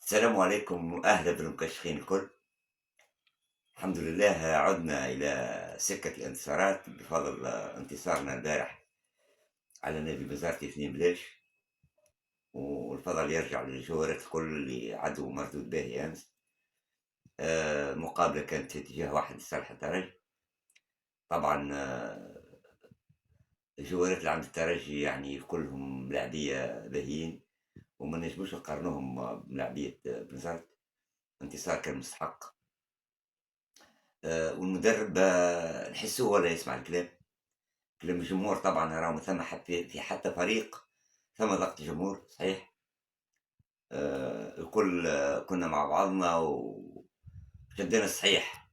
السلام عليكم وأهلا بالمكشخين الكل. الحمد لله عدنا إلى سكة الانتصارات بفضل انتصارنا البارح على نادي بزارتي 2 بلاش، والفضل يرجع للجوهرات الكل اللي عدوا مردود باهي أمس. مقابلة كانت في اتجاه واحد لصالح الترجي. طبعا الجوهرات اللي عند الترجي يعني كلهم لاعبية باهيين، وما نجموش نقارنوهم بلاعبية بنزرت. انتصار كان مستحق. والمدرب نحسه هو لا يسمع الكلام. كلام الجمهور طبعا راهو ثم في حتى فريق ثم ضغط جمهور صحيح. الكل كنا مع بعضنا وشدينا الصحيح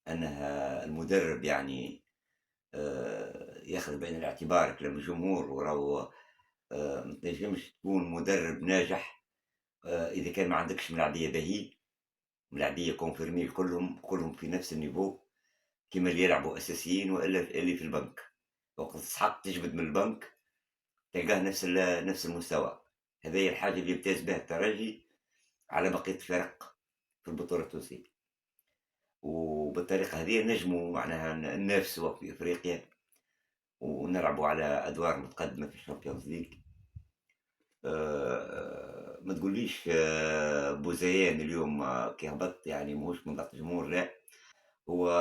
أنها المدرب يعني ياخذ بعين الاعتبار كلام الجمهور، وراهو ما تنجمش تكون مدرب ناجح إذا كان ما عندكش ملاعبية باهيين، ملاعبية كونفيرمي كلهم في نفس النيفو، كيما اللي يلعبوا أساسيين وإلا اللي في البنك. وقت تسحق تجبد من البنك تلقاه نفس المستوى. هذه الحاجة اللي يمتاز بها الترجي على بقية الفرق في البطولة التونسية، وبالطريقة هذه نجموا معناها ننافسوا في افريقيا ونلعبوا على ادوار متقدمة في الشامبيونز ليج. ما تقوليش بوزيان اليوم كي هبط يعني ماهوش من ضغط الجمهور، لا، هو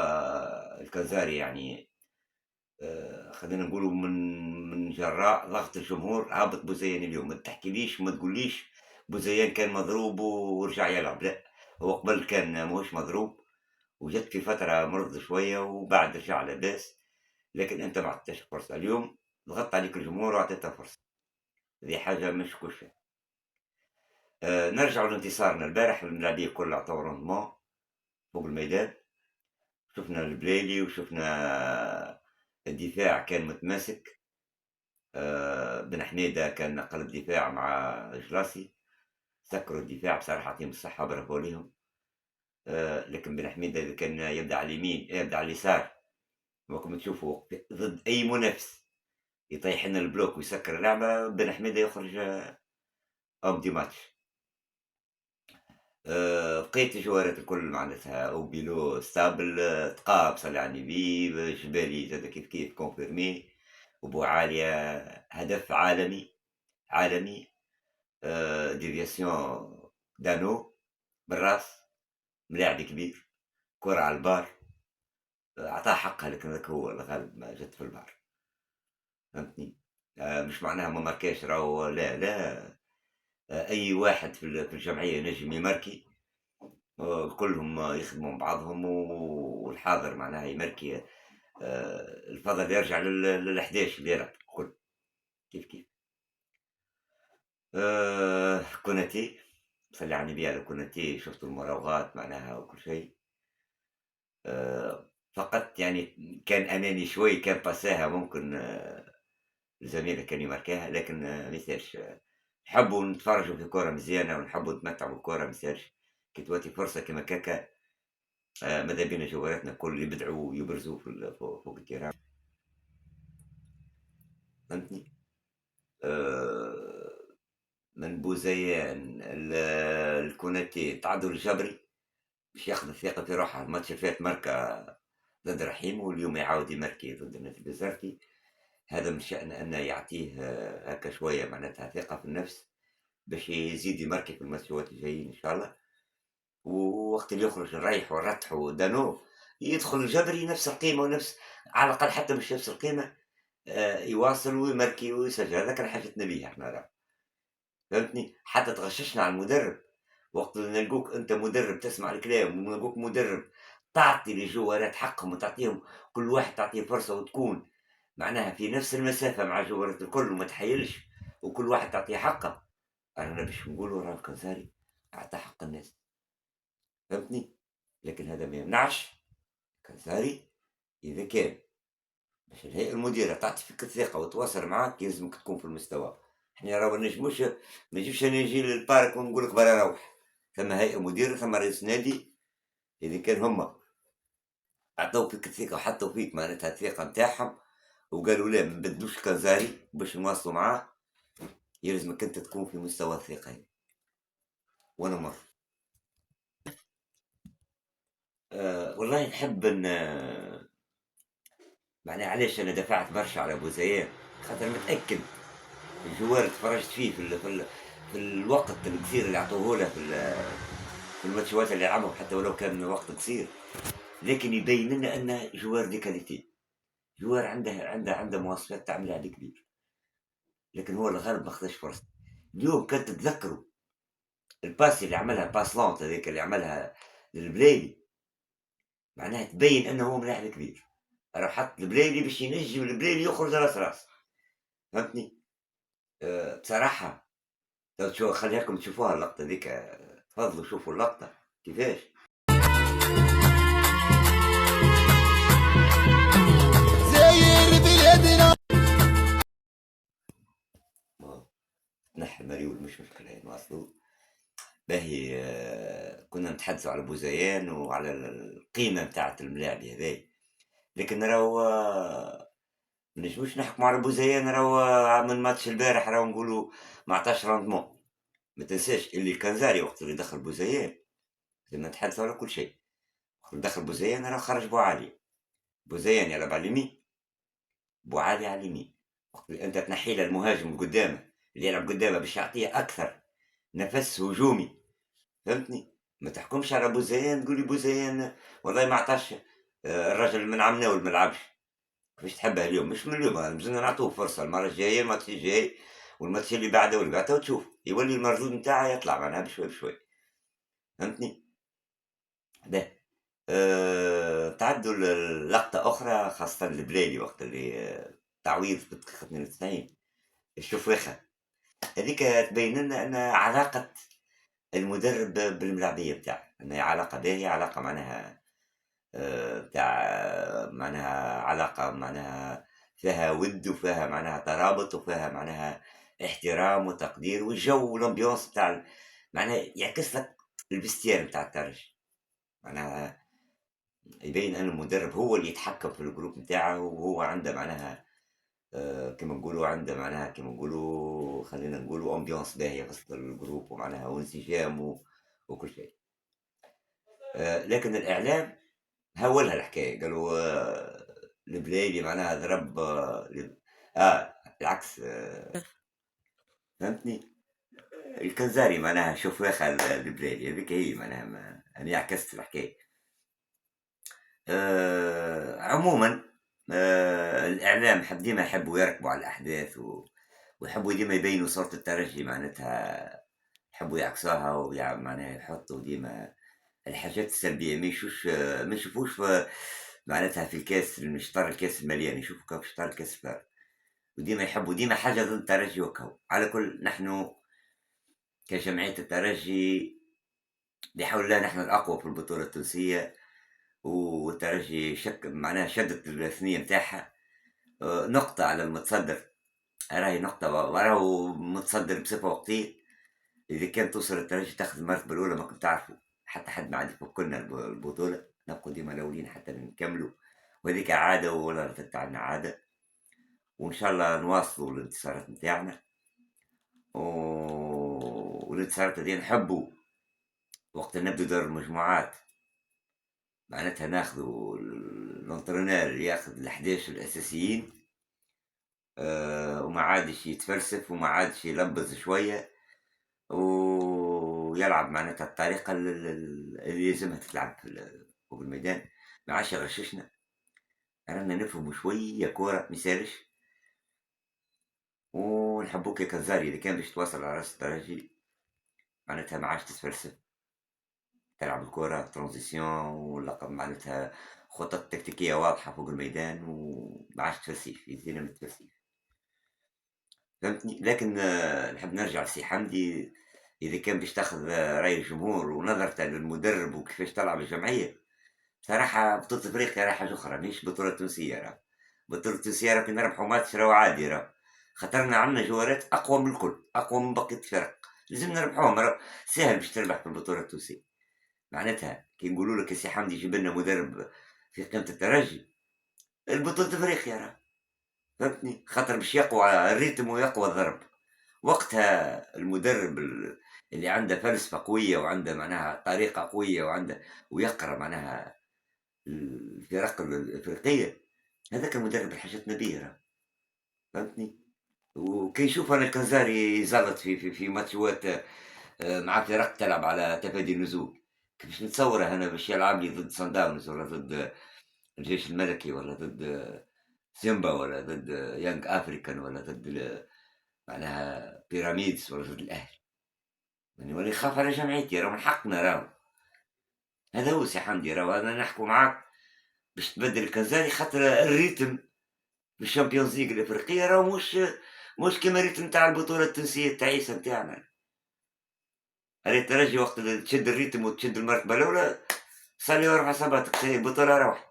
الكازاري يعني خلينا نقولوا من جراء ضغط الجمهور هابط بوزيان اليوم. ما تحكيليش وما تقوليش بوزيان كان مضروب ورجع يلعب، لا، هو قبل كان ماهوش مضروب وجت في فترة مرض شوية وبعد رجع لاباس، لكن انت ما عطيتش فرصة اليوم. ضغطت عليك الجمهور وعطيتها فرصة، هذه حاجة مش كوشة. نرجع لانتصارنا البارح. اللاعبين الكل عطاو روندمون فوق الميدان. شفنا البليلي وشفنا الدفاع كان متماسك. بن حميدة كان قلب دفاع مع جلاسي، سكروا الدفاع بصراحة، يعطيهم الصحة برافو ليهم. لكن بن حميدة إذا كان يبدأ على اليمين يبدأ على اليسار، وكما تشوفوا ضد أي منافس يطيح لنا البلوك ويسكر اللعبة، بن حميدة يخرج أوم دي ماتش. بقية الجوارات الكل معناتها أوبيلو ستابل، تقاب صلي على النبي، جبالي زاد كيف كونفيرمي، وبو عالية هدف عالمي عالمي. ديفياسيون دانو بالراس، ملاعب كبير، كرة على البار، عطاه حقها، لكن ذاك هو الغالب ما جت في البار. فهمتني؟ مش معناها ما ماركاش، راهو لا لا. اي واحد في الجمعيه ينجم يماركي. كلهم يخدموا مع بعضهم والحاضر معناها يماركي. الفضل يرجع لل 11 اللي يلعب الكل كيف. كوناتي، صلي على النبي على كوناتي، شفت المراوغات معناها وكل شيء. فقط يعني كان اناني شوي، كان باساها ممكن الزميل كان يماركاها، لكن ما يسالش. نحبوا نتفرجوا في كرة مزيانة ونحبوا نتمتعوا بالكرة، ما يسالش كي تواتي فرصة كيما كاكا. ماذا بينا جواراتنا الكل يبدعوا ويبرزوا فوق التيران. فهمتني؟ آه، من بوزيان الكوناتي تعادل الجبري باش ياخذ الثقة في روحه. الماتش اللي فات ماركا ضد رحيم، واليوم يعاود يماركي ضد نادي بزرتي. هذا من شأن أن يعطيه هكا شوية معناتها ثقة في النفس باش يزيد يماركي في الماتشات الجايين إن شاء الله. ووقت اللي يخرج الريح والرتح ودانو يدخل الجبري نفس القيمة ونفس، على الأقل حتى مش نفس القيمة، يواصل ويماركي ويسجل. هذا كان حاجتنا بيه احنا راه. فهمتني؟ حتى تغششنا على المدرب. وقت اللي نلقوك انت مدرب تسمع الكلام، ونلقوك مدرب تعطي للجوارات حقهم وتعطيهم كل واحد تعطيه فرصة، وتكون معناها في نفس المسافة مع الجوارات الكل وما تحيلش، وكل واحد تعطيه حقه. أنا باش نقولوا راه الكنزاري أعطى حق الناس. فهمتني؟ لكن هذا ما يمنعش كنزاري إذا كان باش الهيئة المديرة تعطي فيك الثقة وتواصل معاك يلزمك تكون في المستوى. احنا راه ما نجموش، ما نجيبش انا نجي للبارك ونقول لك برا روح. ثم هيئة مديرة، ثم رئيس نادي. إذا كان هما عطاو فيك الثقة وحطوا فيك معناتها الثقة نتاعهم وقالوا لا ما نبدلوش كنزاري باش نواصلوا معاه، يلزمك أنت تكون في مستوى الثقة. وانا مر. والله نحب ان معناها علاش انا دفعت برشا على بوزيان، خاطر متاكد الجوار اللي تفرجت فيه في الوقت القصير اللي عطوه له في الماتشات اللي لعبهم، حتى ولو كان وقت قصير، لكن يبين لنا انه جوار دي كاليتي، جوار عنده مواصفات تاع ملاعب كبير، لكن هو الغرب ما خداش فرصه. اليوم كان تتذكروا الباس اللي عملها، باس لونت هذيك اللي عملها للبلايلي، معناها تبين انه هو ملاعب كبير، راه حط البلايلي باش ينجم البلايلي يخرج راس راس، فهمتني؟ بصراحه لو خليكم تشوفوها اللقطه ذيك، تفضلوا شوفوا اللقطه كيفاش. زاير بلادنا نحي مريول مش مشكلة نواصلوا. باهي كنا نتحدثوا على بوزيان وعلى القيمة متاعت الملاعب هذي، لكن راهو منجموش نحكموا على بوزيان، راهو من ماتش البارح راهو نقولوا ما عطاش راندمون. ما تنساش اللي الكنزاري وقت اللي دخل بوزيان لما نتحدثوا على كل شيء، وقت اللي دخل بوزيان راه خرج بوعالي، بوزيان يلعب على اليمين، بوعالي على اليمين، وقت اللي انت تنحي له المهاجم قدامه اللي يلعب قدامه باش يعطيه اكثر نفس هجومي، فهمتني؟ ما تحكمش على بوزيان تقولي بوزيان والله ما عطاش الراجل من عمنا وما لعبش، كيفاش تحبها اليوم؟ مش من اليوم، لازمنا نعطوه فرصه المره الجايه، الماتش الجاي والماتش اللي بعده واللي بعده، وتشوف يولي المردود نتاعها يطلع معناها بشوي بشوي، فهمتني؟ ده تعدوا للقطة أخرى، خاصة البليلي وقت اللي تعويض في الدقيقة 92 الشوفيخة هذيك، تبين لنا أن علاقة المدرب بالملاعبية بتاعه أنها علاقة باهية، علاقة معناها بتاع معناها علاقة معناها فيها ود وفيها معناها ترابط وفيها معناها احترام وتقدير، والجو والامبيونس بتاع معناها يعكس لك الفستيان بتاع الترجي، معناها يبين ان المدرب هو اللي يتحكم في الجروب بتاعه، وهو عنده معناها كما نقولوا عنده معناها كما نقولوا خلينا نقولوا امبيونس باهيه وسط الجروب، ومعناها وانسجام وكل شيء. لكن الاعلام هولها الحكايه، قالوا البلايلي معناها ضرب العكس، فهمتني؟ الكنزاري معناها شوف واخا البلايلي هذيك هي معناها انا عكست الحكايه. عموما الاعلام ديما يحبوا يركبوا على الاحداث ويحبوا ديما يبينوا صورة الترجي، معناتها يحبوا يعكسوها معناها يحطوا ديما الحاجات السلبية، ما يشوفوش معناتها في الكاس شطار الكاس المليان، يشوفوا كيف شطار الكاس الفارغ، وديما يحبوا ديما حاجة ضد الترجي وكهو. على كل نحن كجمعية الترجي بحول الله نحن الأقوى في البطولة التونسية، والترجي معناها شدت الثنية متاعها نقطة على المتصدر، راهي نقطة وراهو متصدر بصفة وقتية، إذا كان توصل الترجي تاخذ المرتبة الأولى ما كنت تعرفوا حتى حد ما عاد يفكرنا البطولة، نبقوا ديما الأولين حتى نكملوا، وهذيك عادة ولا رفدت عنا عادة، وإن شاء الله نواصلوا الانتصارات متاعنا والانتصارات هذه نحبوا وقت نبدو دور المجموعات معناتها ناخذوا الانترونير ياخذ ال11 الأساسيين، وما عادش يتفلسف وما عادش يلبز شوية، ويلعب معناتها الطريقة اللي لازمها تتلعب فوق الميدان، ما عادش يغششنا، رانا نفهموا شوية كورة ميسالش، ونحبوك يا كنزاري إذا كان باش تواصل على راس الترجي معناتها ما عادش تتفلسف، تلعب الكورة ترانزيسيون ولا معناتها خطط تكتيكية واضحة فوق الميدان، وما عادش تفلسيف، يزينا من التفلسيف، فهمتني؟ لكن نحب نرجع لسي حمدي، إذا كان باش تاخذ رأي الجمهور ونظرته للمدرب وكيفاش تلعب الجمعية، صراحة بطولة افريقيا راه حاجة أخرى، ماهيش بطولة تونسية، راه بطولة تونسية راه كي نربحو ماتش راهو عادي، راه خاطرنا عندنا جوارات أقوى من الكل، أقوى من بقية الفرق، لازم نربحوهم، راه ساهل باش تربح في البطولة التونسية، معناتها كي نقولوا لك يا سي حمدي جيب لنا مدرب في قيمة الترجي، البطولة افريقيا راه، فهمتني؟ خاطر باش يقوى الريتم ويقوى الضرب، وقتها المدرب اللي عنده فلسفة قوية وعنده معناها طريقة قوية وعنده ويقرأ معناها الفرق الإفريقية، هذاك المدرب الحاجات نبيه، فهمتني؟ وكي يشوف أنا الكنزاري يزلط في ماتشات مع فرق تلعب على تفادي النزول، كيفاش نتصوره أنا باش يلعب لي ضد صن داونز ولا ضد الجيش الملكي ولا ضد سيمبا ولا ضد يانج افريكان ولا ضد معناها بيراميدز ولا ضد الاهلي، يعني ولا يخاف على جمعيتي، راه من حقنا راهو. هذا هو سي حمدي، راهو انا نحكوا معاك باش تبدل الكنزاري خاطر الريتم في الشامبيونز ليغ الافريقيه راهو مش كيما الريتم نتاع البطوله التونسيه التعيسه نتاعنا. هذا الترجي وقت اللي تشد الريتم وتشد المرتبه الاولى صلي ورفع صباتك، سي البطوله روحت.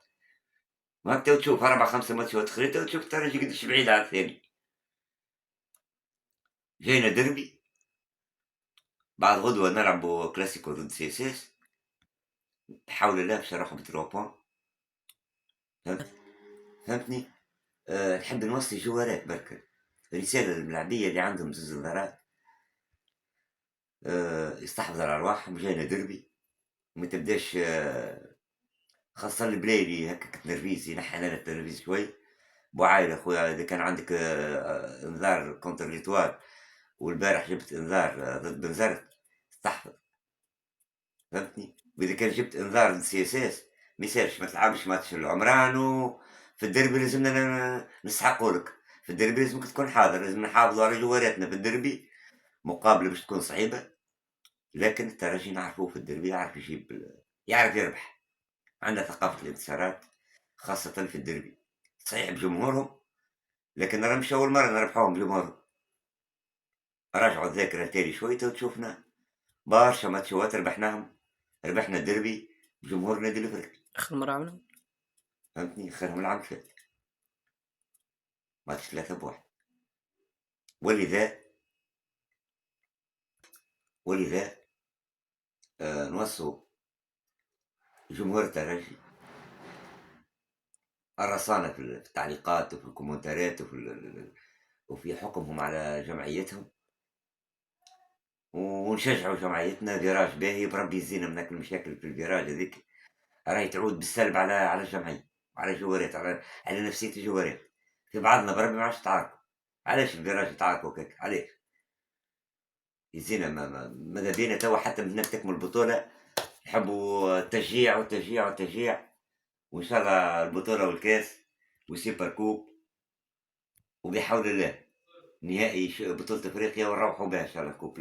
ما انت تشوف اربع خمسه ماتشات خريطه وتشوف الترجي قديش بعيد على الثاني. جاينا ديربي بعد غدوه نلعبوا كلاسيكو ضد سي اس اس، بحول الله باش نروحوا ب3 بوان. فهمتني؟ نحب نوصي جوارات بركة، رسالة للملاعبية اللي عندهم زوز نظارات، يستحفظوا على أرواحهم، جاينا دربي وما تبداش خاصة البلايلي هكاك تنرفيز، ينحي لنا التنرفيز شوي. بوعايل أخويا إذا كان عندك إنذار كونتر ليتوال والبارح جبت إنذار ضد بنزرت، استحفظ، فهمتني؟ وإذا كان جبت إنذار ضد سي اس اس ما يسالش ما تلعبش ماتش العمران، وفي الدربي لازمنا نسحقوا لك، في الدربي لازمك تكون حاضر، لازم نحافظوا على جواراتنا في الدربي. مقابلة باش تكون صعيبة، لكن الترجي نعرفوه في الدربي يعرف يجيب، يعرف يربح، عندنا ثقافة الانتصارات خاصة في الدربي، صحيح بجمهورهم لكن راه مش أول مرة نربحوهم بجمهورهم. راجعوا الذاكرة تالي شوية وتشوفنا برشا ماتشات ربحناهم، ربحنا الدربي بجمهور نادي الإفريقي. آخر مرة عملوا فهمتني؟ خيرهم العام اللي فات ماتش 3-1. ولذا نوصوا جمهور الترجي الرصانة في التعليقات وفي الكومنتارات وفي حكمهم على جمعيتهم، ونشجعوا جمعيتنا فيراج باهي بربي يزينا من هاك المشاكل في الفيراج هذيك، راهي تعود بالسلب على الجمعية وعلى الجوارات، على نفسية الجوارات. في بعضنا بربي ما عادش تعاركوا، علاش الفيراج يتعاركوا هكاك علاش؟ يزينا ماذا بينا توا حتى من تكمل البطولة يحبوا التشجيع والتشجيع والتشجيع، وإن شاء الله البطولة والكاس والسوبر كوب، وبحول الله نهائي بطولة افريقيا ونروحوا بها ان شاء الله كوب